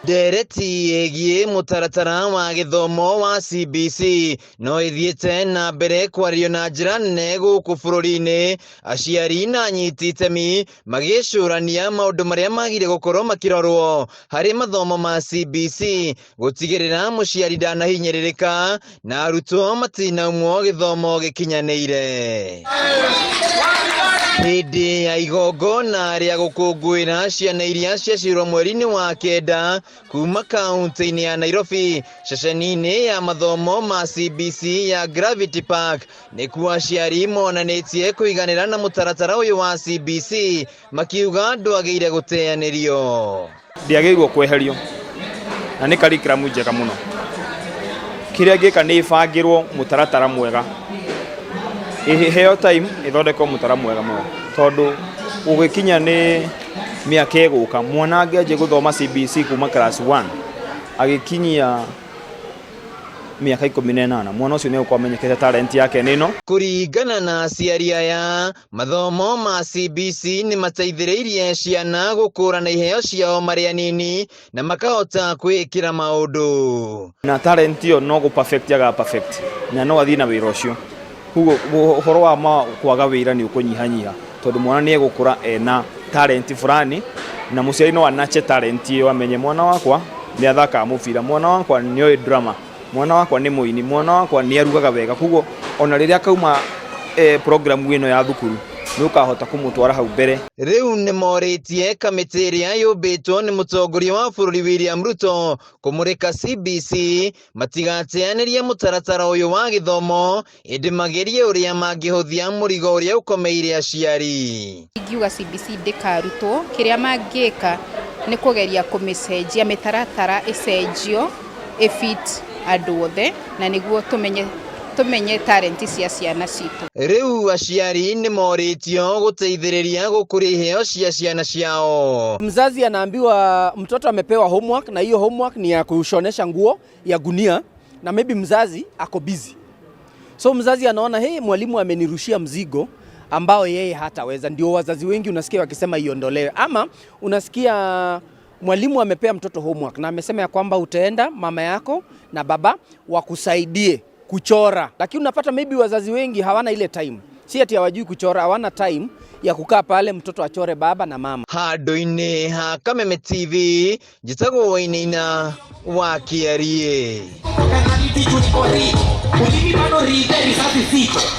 Ndereti yegiĩ mũtaratara wa gĩthomo wa CBC no ĩthiĩte na mbere kwario na njĩra nene gũkũ bũrũri-inĩ, aciari na anyiti itemi magĩcũrania maũndũ marĩa magĩrĩire gũkorwo makĩrorwo harĩ mathomo ma CBC gũtigĩrĩra mũciari ndanahinyĩrĩrĩka na arutwo matinaumwo gĩthomo gĩkinyanĩire. Hĩndĩ ya igongona rĩa gũkũngũĩra ciana iria ciaciarwo mweri-inĩ wa kenda kuma kaunti-inĩ ya Nairobi, ceceni-inĩ ya mathomo ma CBC ya Gravity Park, nĩkuo aciari monanĩtie kũiganĩra na mũtaratara ũyũ wa CBC, makiuga ndwagĩrĩire gũteanĩrio. Ndiagĩrĩirwo kweherio na nĩ curriculum njega mũno. Kĩrĩa ngĩka nĩ ĩbangĩrwo mũtaratara mwega, heo time ithondekwo mũtaratara mwega mũno, tondũ ũgĩkinya nĩ mĩaka ĩgũka mwana angĩanjia gũthoma CBC kuma class 1 agĩkinyia mĩaka 18 mwana ũcio nĩ ũkwamenyekete talent yake nĩ ĩno. Kũringana na aciari aya, mathomo ma CBC nĩ mateithĩrĩirie ciana gũkũrana iheo ciao marĩ anini na makahota kwĩĩkĩra maũndũ. Na talent ĩyo no gũ-perfect yaga perfect na no athiĩ na wĩra ũcio. Kuguo ũhoro wa kwaga wĩra nĩ ũkũnyihanyiha, tondũ mwana nĩ egũkũra ena talent fulani na mũciari no anache talent ĩyo, amenye mwana wakwa nĩ athakaga mũbira, mwana wakwa nĩ oĩ drama, mwana wakwa nĩ mũini, mwana wakwa nĩ arugaga wega. Kuguo ona rĩrĩa akauma programu ĩno ya thukuru nĩ ũkahota kũmũtwara hau mbere. Rĩu nĩ morĩtie kamĩtĩ ĩrĩa yũmbĩtwo nĩ mũtongoria wa bũrũri William Ruto kũmũrĩka CBC matigateanĩrie mũtaratara ũyũ wa gĩthomo, ĩndĩ magerie ũrĩa mangĩhũthia mũrigo ũrĩa ũkomeire aciari. Ingiuga CBC ndĩkarutwo, kĩrĩa mangĩka nĩ kũgeria kũmĩcenjia, mĩtaratara ĩcenjio ĩfit andũ othe na nĩguo tumenye talent cia ciana citũ. Rĩu aciari nĩ morĩtio gũteithĩrĩria gũkũria iheo cia ciana ciao. Mzazi anaambiwa mtoto amepewa homework na hiyo homework ni ya kushonesha nguo ya gunia na maybe mzazi ako busy. So mzazi anaona hey, mwalimu amenirushia mzigo ambao yeye hataweza. Ndio wazazi wengi unasikia wakisema iondolewe, ama unasikia mwalimu amepea mtoto homework na amesema ya kwamba utaenda mama yako na baba wakusaidie kuchora, lakini unapata maybe wazazi wengi hawana ile time. Si ati hawajui kuchora, hawana time ya kukaa pale mtoto achore baba na mama. Handũ-inĩ ha Kameme TV, njĩtagwo Wainaina wa Kĩarie.